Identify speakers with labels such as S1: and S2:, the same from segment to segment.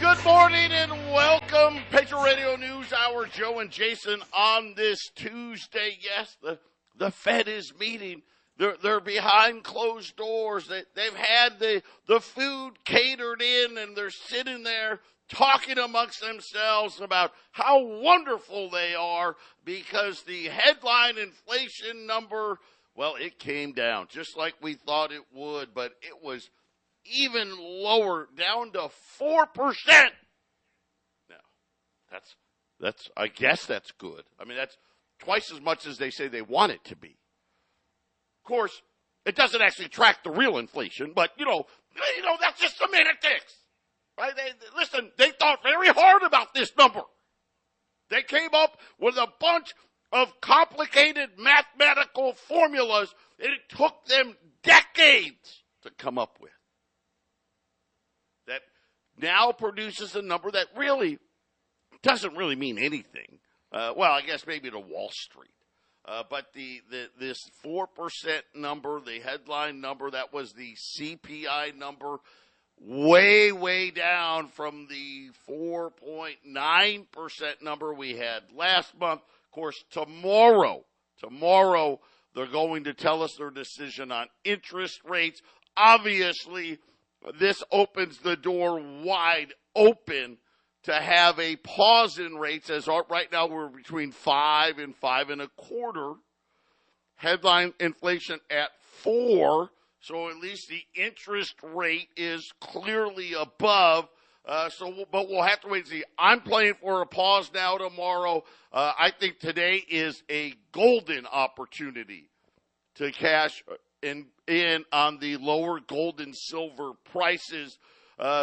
S1: Good morning and welcome. Patriot Radio News Hour, Joe and Jason on this Tuesday. Yes, the Fed is meeting. They're behind closed doors. They've had the food catered in, and they're sitting there talking amongst themselves about how wonderful they are because the headline inflation number, well, it came down just like we thought it would, but it was even lower, down to 4%. Now, that's I guess that's good. I mean, that's twice as much as they say they want it to be. Of course, it doesn't actually track the real inflation, but you know that's just semantics, right? They thought very hard about this number. They came up with a bunch of complicated mathematical formulas that it took them decades to come up with. That now produces a number that really doesn't really mean anything. Well, I guess maybe to Wall Street. But this 4% number, the headline number, that was the CPI number, way, way down from the 4.9% number we had last month. Of course, tomorrow, they're going to tell us their decision on interest rates. Obviously, this opens the door wide open to have a pause in rates, as right now we're between 5 and 5.25. Headline inflation at 4, so at least the interest rate is clearly above. But we'll have to wait and see. I'm playing for a pause now tomorrow. I think today is a golden opportunity to cash in on the lower gold and silver prices.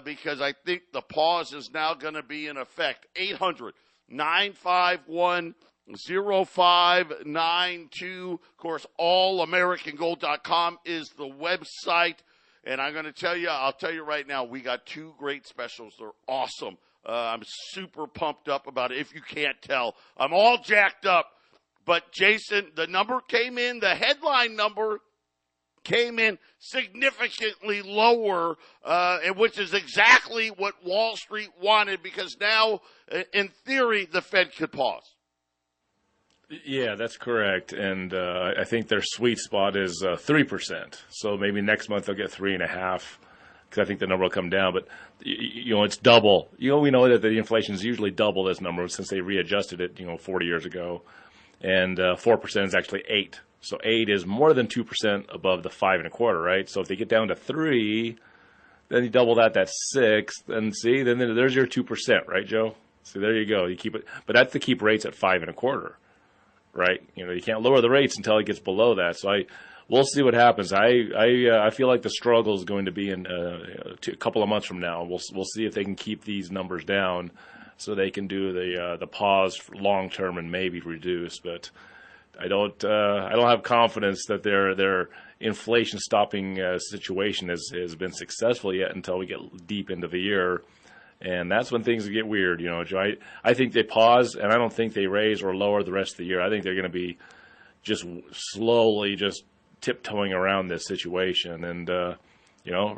S1: Because I think the pause is now going to be in effect. 800-951-0592. Of course, allamericangold.com is the website. And I'll tell you right now, we got two great specials. They're awesome. I'm super pumped up about it. If you can't tell, I'm all jacked up. But Jason, the number came in, the headline number came in significantly lower, which is exactly what Wall Street wanted, because now, in theory, the Fed could pause.
S2: Yeah, that's correct. And I think their sweet spot is 3%. So maybe next month they'll get 3.5%, because I think the number will come down. But, it's double. We know that the inflation is usually double this number since they readjusted it, 40 years ago. And 4% is actually 8%. So 8 is more than 2% above the 5.25, right? So if they get down to 3, then you double that, that's 6. And then there's your 2%, right, Joe? So there you go. You keep it, but that's to keep rates at 5.25, right? You can't lower the rates until it gets below that. So we'll see what happens. I feel like the struggle is going to be in a couple of months from now. We'll see if they can keep these numbers down, so they can do the pause for long term and maybe reduce, but. I don't have confidence that their inflation stopping situation has been successful yet until we get deep into the year, and that's when things get weird, Joe. I think they pause, and I don't think they raise or lower the rest of the year. I think they're going to be just slowly just tiptoeing around this situation, and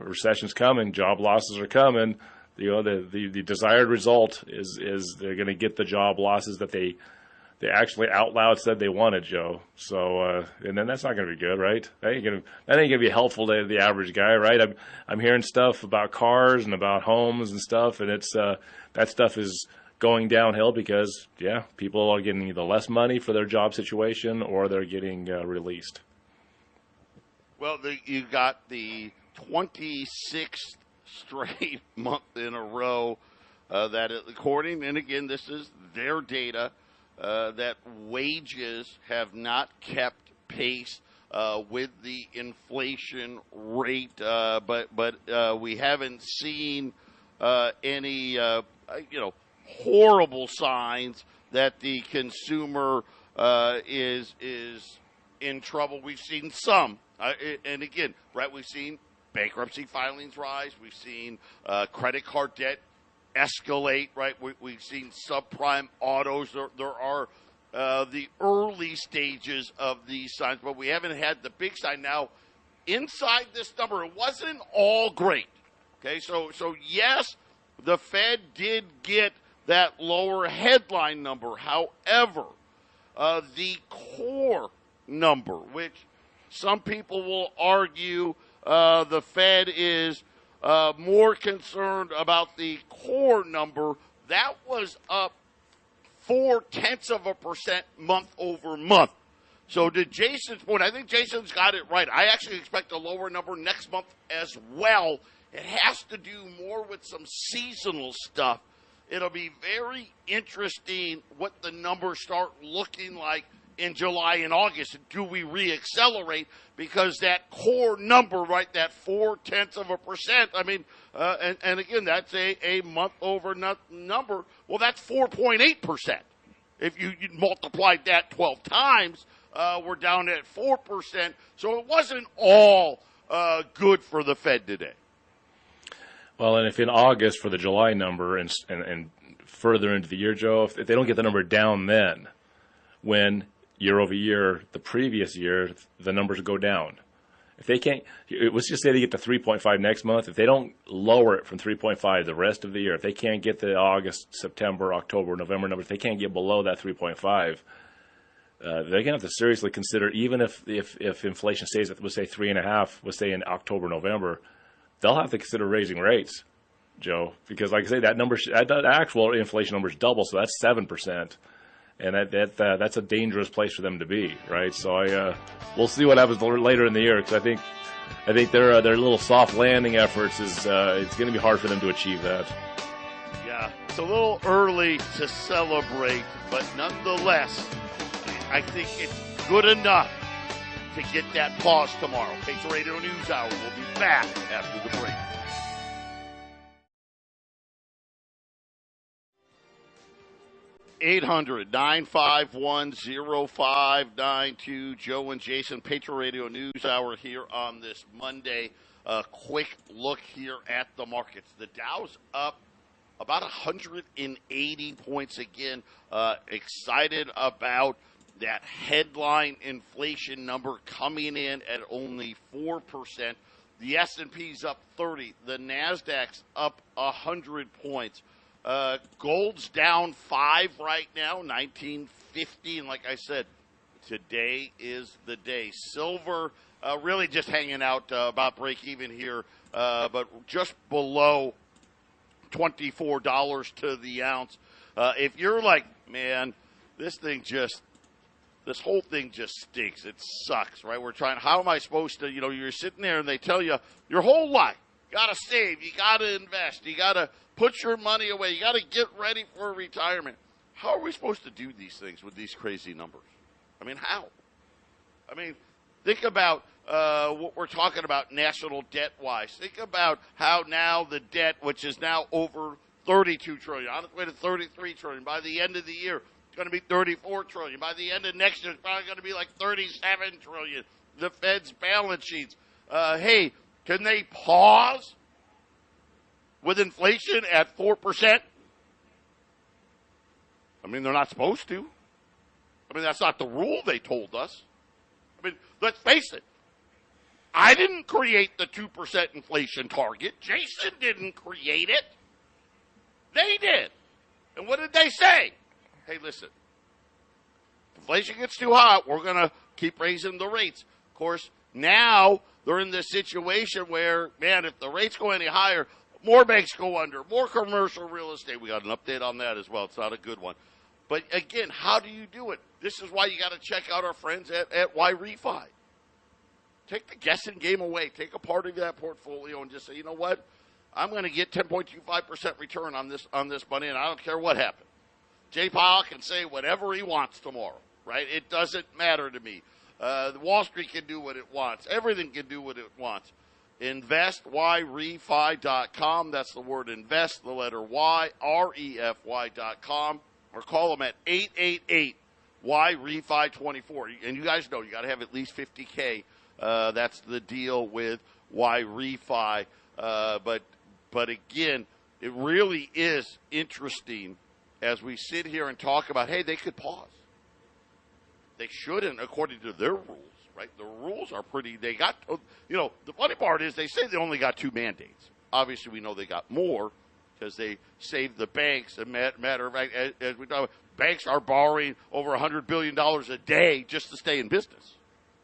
S2: recession's coming, job losses are coming. The desired result is they're going to get the job losses that they actually out loud said they wanted, Joe. So, and then that's not going to be good, right? That ain't going to be helpful to the average guy, right? I'm hearing stuff about cars and about homes and stuff, and it's that stuff is going downhill because, people are getting either less money for their job situation or they're getting released.
S1: Well, you got the 26th straight month in a row that, according, and again, this is their data, that wages have not kept pace with the inflation rate, but we haven't seen any horrible signs that the consumer is in trouble. We've seen some, and again, right? We've seen bankruptcy filings rise. We've seen credit card debt escalate, right? We've seen subprime autos. There are the early stages of these signs, but we haven't had the big sign. Now, inside this number, it wasn't all great. Okay, so yes, the Fed did get that lower headline number. However, the core number, which some people will argue the Fed is more concerned about the core number, that was up 0.4% month over month. So to Jason's point, I think Jason's got it right. I actually expect a lower number next month as well. It has to do more with some seasonal stuff. It'll be very interesting what the numbers start looking like in July and August. Do we reaccelerate? Because that core number, right, that 0.4%, I mean, and again, that's a month-over-month number. Well, that's 4.8%. If you multiplied that 12 times, we're down at 4%. So it wasn't all good for the Fed today.
S2: Well, and if in August for the July number and further into the year, Joe, if they don't get the number down then, when year over year, the previous year, the numbers go down. If they can't, let's just say they get to 3.5 next month. If they don't lower it from 3.5 the rest of the year, if they can't get the August, September, October, November numbers, if they can't get below that 3.5, they're going to have to seriously consider, even if inflation stays at, let's say, 3.5, let's say in October, November, they'll have to consider raising rates, Joe, because like I say, that actual inflation number is double, so that's 7%. And that's a dangerous place for them to be, right? So we'll see what happens later in the year, because I think their little soft landing efforts it's going to be hard for them to achieve that.
S1: Yeah, it's a little early to celebrate, but nonetheless, I think it's good enough to get that pause tomorrow. Patriot Radio News Hour will be back after the break. (800) 951-0592. Joe and Jason, Patriot Radio News Hour here on this Monday. A quick look here at the markets. The Dow's up about 180 points again. Excited about that headline inflation number coming in at only 4%. The S&P's up 30. The Nasdaq's up 100 points. Gold's down 5 right now, 1950. And like I said, today is the day. Silver really just hanging out about break even here, but just below $24 to the ounce. If you're like, man, this whole thing just stinks. It sucks, right? We're trying, how am I supposed to, you're sitting there and they tell you your whole life, you got to save, you got to invest, you got to put your money away, you got to get ready for retirement. How are we supposed to do these things with these crazy numbers? I mean, how? I mean, think about what we're talking about national debt-wise. Think about how now the debt, which is now over $32 trillion, on its way to $33 trillion. By the end of the year, it's going to be $34 trillion. By the end of next year, it's probably going to be like $37 trillion. The Fed's balance sheets. Hey, can they pause with inflation at 4%? I mean, they're not supposed to. I mean, that's not the rule they told us. I mean, let's face it. I didn't create the 2% inflation target. Jason didn't create it. They did. And what did they say? Hey, listen, if inflation gets too hot, we're going to keep raising the rates. Of course, now they're in this situation where, man, if the rates go any higher, more banks go under, more commercial real estate. We got an update on that as well. It's not a good one. But, again, how do you do it? This is why you got to check out our friends at YRefi. Take the guessing game away. Take a part of that portfolio and just say, you know what? I'm going to get 10.25% return on this money, and I don't care what happens. Jay Powell can say whatever he wants tomorrow, right? It doesn't matter to me. Wall Street can do what it wants. Everything can do what it wants. InvestYRefi.com. That's the word invest, the letter Y, REFY.com. Or call them at 888-YRefi24. And you guys know you got to have at least $50K. That's the deal with YRefi. But again, it really is interesting as we sit here and talk about, hey, they could pause. They shouldn't, according to their rules, right? The rules are pretty, they got, the funny part is they say they only got 2 mandates. Obviously, we know they got more. because they saved the banks. A matter of fact, as we talk, banks are borrowing over $100 billion a day just to stay in business.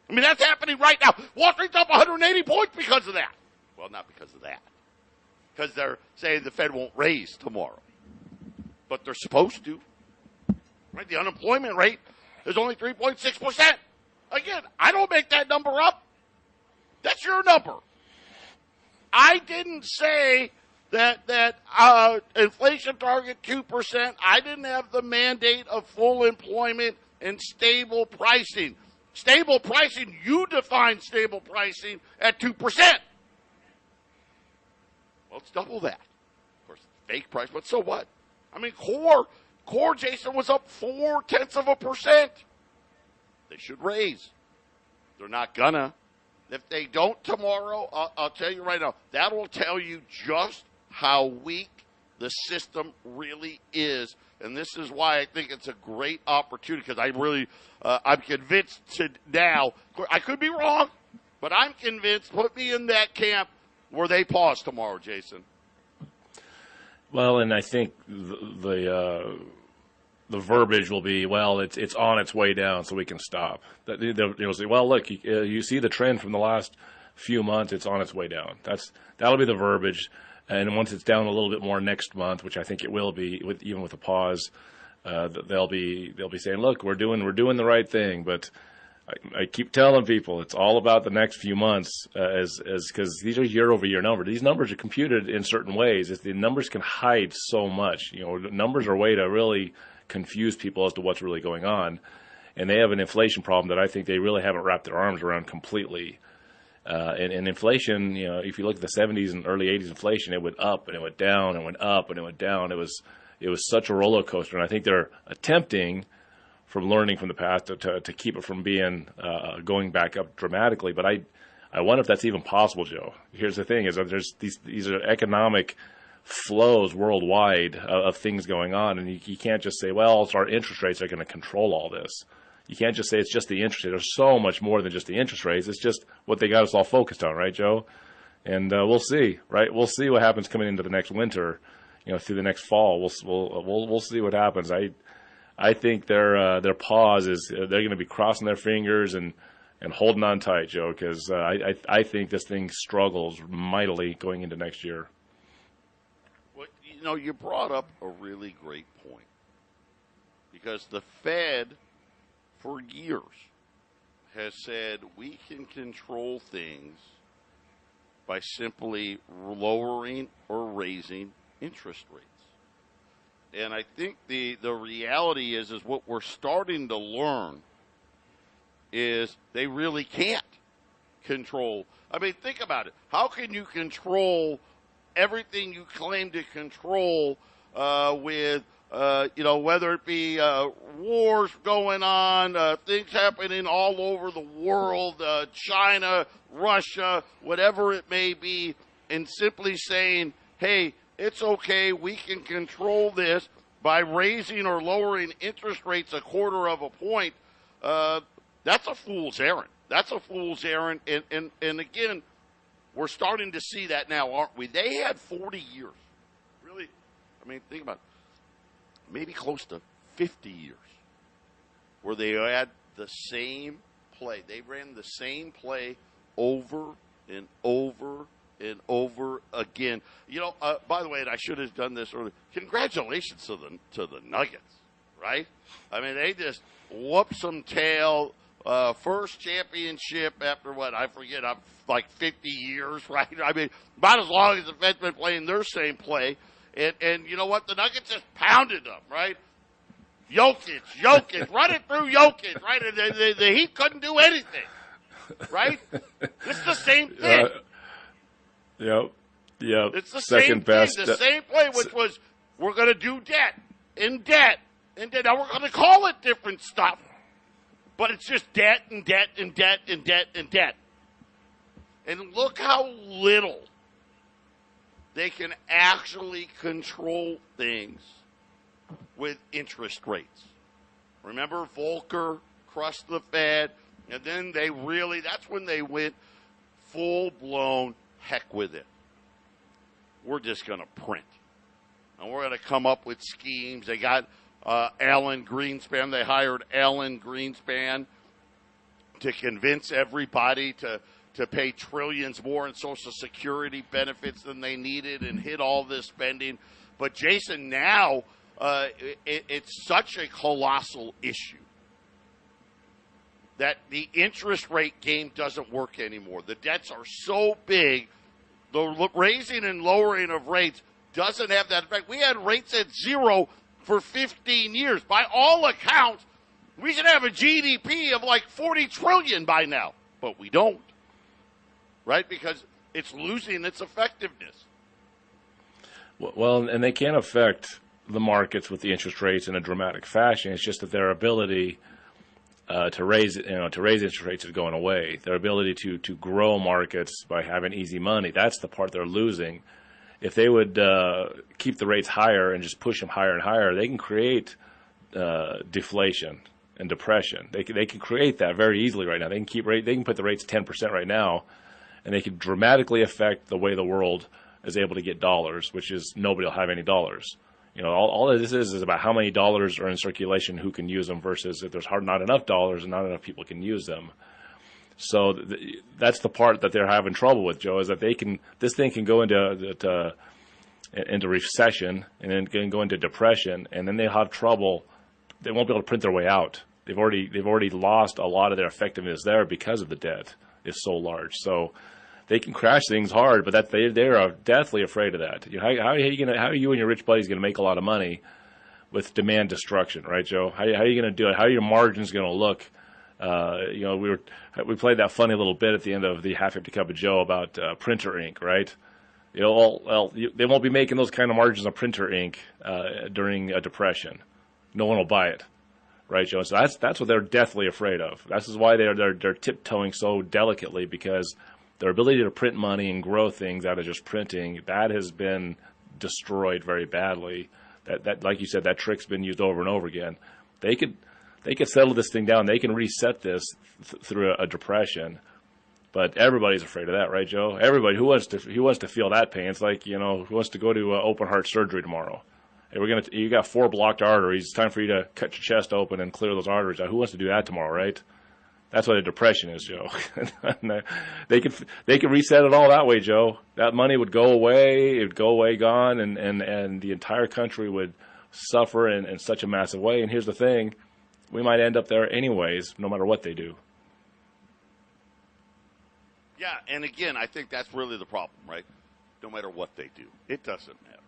S1: I mean, that's happening right now. Wall Street's up 180 points because of that. Well, not because of that. Because they're saying the Fed won't raise tomorrow. But they're supposed to. Right? The unemployment rate is only 3.6%. Again, I don't make that number up. That's your number. I didn't say that inflation target 2%. I didn't have the mandate of full employment and stable pricing. Stable pricing, you define stable pricing at 2%. Well, it's double that. Of course, fake price, but so what? I mean, core, Jason, was up 0.4%. They should raise. They're not gonna. If they don't tomorrow, I'll tell you right now, that will tell you just how weak the system really is. And this is why I think it's a great opportunity, because I'm convinced now, I could be wrong, but I'm convinced, put me in that camp where they pause tomorrow, Jason.
S2: Well, and I think the verbiage will be, well, it's on its way down, so we can stop. They'll say, well, look, you see the trend from the last few months, it's on its way down. That'll be the verbiage. And once it's down a little bit more next month, which I think it will be, even with a pause, they'll be saying, look, we're doing the right thing. But I keep telling people it's all about the next few months, because these are year-over-year numbers. These numbers are computed in certain ways. The numbers can hide so much. Numbers are a way to really confuse people as to what's really going on, and they have an inflation problem that I think they really haven't wrapped their arms around completely. And inflation, if you look at the 70s and early 80s inflation, it went up and it went down and went up and it went down. It was such a roller coaster, and I think they're attempting, from learning from the past, to keep it from being going back up dramatically. But I wonder if that's even possible, Joe. Here's the thing: is that there's these are economic flows worldwide of things going on, and you can't just say, well, it's our interest rates are going to control all this. You can't just say it's just the interest rate. There's so much more than just the interest rates. It's just what they got us all focused on, right, Joe? And we'll see, right? We'll see what happens coming into the next winter, through the next fall. We'll see what happens. I think their pause is they're going to be crossing their fingers and holding on tight, Joe, because I think this thing struggles mightily going into next year.
S1: Well, you brought up a really great point, because the Fed, for years, has said we can control things by simply lowering or raising interest rates. And I think the reality is what we're starting to learn is they really can't control. I mean, think about it. How can you control everything you claim to control with whether it be wars going on, things happening all over the world, China, Russia, whatever it may be, and simply saying, hey, it's okay, we can control this by raising or lowering interest rates 1/4 of a point. That's a fool's errand. That's a fool's errand. And again, we're starting to see that now, aren't we? They had 40 years. Really, I mean, think about it. Maybe close to 50 years where they had the same play. They ran the same play over and over and over again. By the way, and I should have done this earlier, congratulations to the Nuggets, right? I mean, they just whooped some tail. First championship after what? I forget, like 50 years, right? I mean, about as long as the Fed's been playing their same play. And you know what? The Nuggets just pounded them, right? Jokic, run it through Jokic, right? And the Heat couldn't do anything, right? It's the same thing.
S2: Yep.
S1: It's the
S2: Second
S1: same
S2: best.
S1: thing, the same play, which was we're going to do debt. Now we're going to call it different stuff, but it's just debt and debt and debt and debt and debt. And look how little they can actually control things with interest rates. Remember, Volcker crushed the Fed, and then that's when they went full-blown heck with it. We're just going to print. and we're going to come up with schemes. They got Alan Greenspan. They hired Alan Greenspan to convince everybody to pay trillions more in Social Security benefits than they needed and hit all this spending. But, Jason, now it's such a colossal issue that the interest rate game doesn't work anymore. The debts are so big, the raising and lowering of rates doesn't have that effect. We had rates at zero for 15 years. By all accounts, we should have a GDP of like 40 trillion by now, but we don't, right? Because it's losing its effectiveness.
S2: Well, and they can't affect the markets with the interest rates in a dramatic fashion. It's just that their ability to raise interest rates is going away. Their ability to grow markets by having easy money, that's the part they're losing. If they would keep the rates higher and just push them higher and higher, they can create deflation and depression. They can create that very easily right now. They can put the rates 10% right now, and they can dramatically affect the way the world is able to get dollars, which is nobody will have any dollars. All of this is about how many dollars are in circulation, who can use them, versus if there's not enough dollars and not enough people can use them. So that's the part that they're having trouble with, Joe, is that this thing can go into recession and then can go into depression, and then they'll have trouble. They won't be able to print their way out. They've already lost a lot of their effectiveness there because of the debt is so large. So they can crash things hard, but they're deathly afraid of that. How are you and your rich buddies going to make a lot of money with demand destruction, right, Joe? How are you going to do it? How are your margins going to look? We played that funny little bit at the end of the Half Empty Cup of Joe about printer ink, right? They won't be making those kind of margins on printer ink during a depression. No one will buy it, right, Joe? So that's what they're deathly afraid of. This is why they're tiptoeing so delicately, because their ability to print money and grow things out of just printing, that has been destroyed very badly. That like you said, that trick's been used over and over again. They could settle this thing down. They can reset this through a depression, but everybody's afraid of that, right, Joe? Everybody who wants to feel that pain. It's like, who wants to go to open heart surgery tomorrow? Hey, you got 4 blocked arteries. It's time for you to cut your chest open and clear those arteries out. Who wants to do that tomorrow, right? That's what a depression is, Joe. They could reset it all that way, Joe. That money would go away. It would go away, gone, and the entire country would suffer in such a massive way. And here's the thing. We might end up there anyways, no matter what they do.
S1: Yeah, and again, I think that's really the problem, right? No matter what they do, it doesn't matter.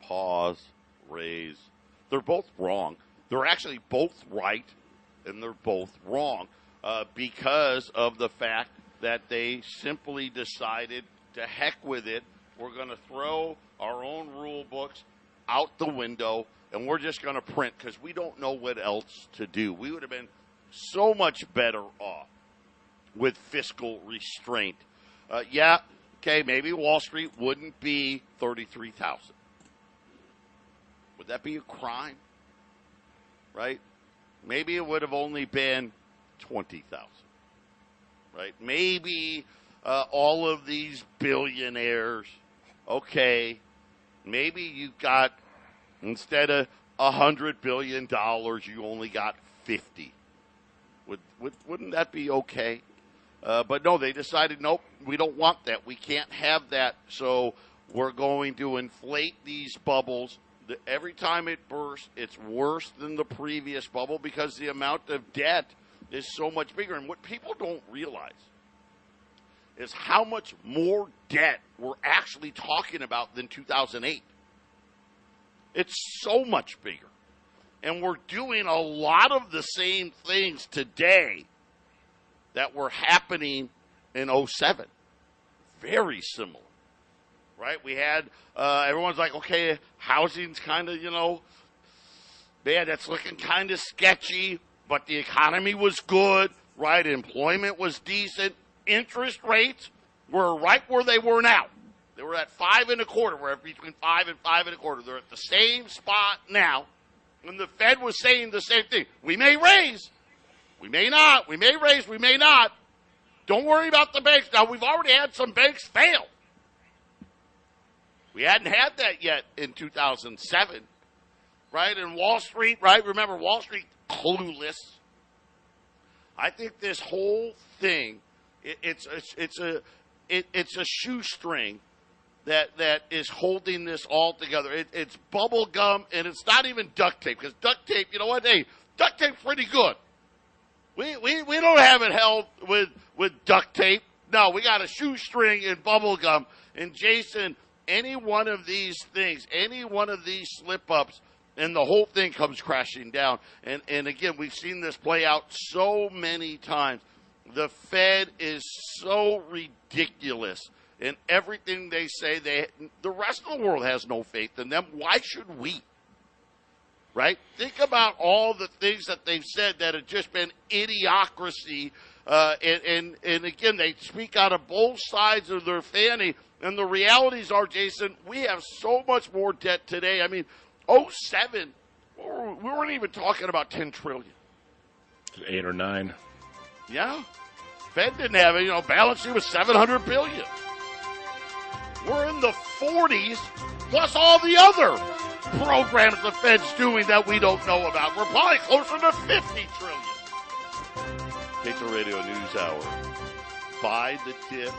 S1: Pause, raise. They're both wrong. They're actually both right, and they're both wrong because of the fact that they simply decided to heck with it. We're going to throw our own rule books out the window, and we're just going to print because we don't know what else to do. We would have been so much better off with fiscal restraint. Maybe Wall Street wouldn't be 33,000. Would that be a crime? Right? Maybe it would have only been 20,000. Right? Maybe all of these billionaires, maybe you got, instead of $100 billion, you only got 50. Wouldn't that be okay? But no, they decided, nope, we don't want that. We can't have that. So we're going to inflate these bubbles. Every time it bursts, it's worse than the previous bubble because the amount of debt is so much bigger. And what people don't realize is how much more debt we're actually talking about than 2008. It's so much bigger. And we're doing a lot of the same things today that were happening in 2007. Very similar. Right? We had, everyone's like, okay, housing's kind of, man, that's looking kind of sketchy, but the economy was good, right? Employment was decent. Interest rates were right where they were now. They were at 5.25. We're between 5 and 5.25. They're at the same spot now. And the Fed was saying the same thing. We may raise. We may not. We may raise. We may not. Don't worry about the banks. Now, we've already had some banks fail. We hadn't had that yet in 2007, right? And Wall Street, right? Remember, Wall Street, clueless. I think this whole thing, it's a shoestring that is holding this all together. It's bubble gum, and it's not even duct tape, because duct tape, you know what? Hey, duct tape's pretty good. We don't have it held with duct tape. No, we got a shoestring and bubble gum. And Jason, any one of these things, any one of these slip-ups, and the whole thing comes crashing down. And again, we've seen this play out so many times. The Fed is so ridiculous in everything they say. The rest of the world has no faith in them. Why should we? Right? Think about all the things that they've said that have just been idiocracy. And again, they speak out of both sides of their fanny. And the realities are, Jason, we have so much more debt today. I mean, 2007, we weren't even talking about $10 trillion.
S2: 8 or 9.
S1: Yeah. Fed didn't have it. Balance sheet was $700 billion. We're in the 40s, plus all the other programs the Fed's doing that we don't know about. We're probably closer to $50 trillion. Patriot Radio News Hour. Buy the tip.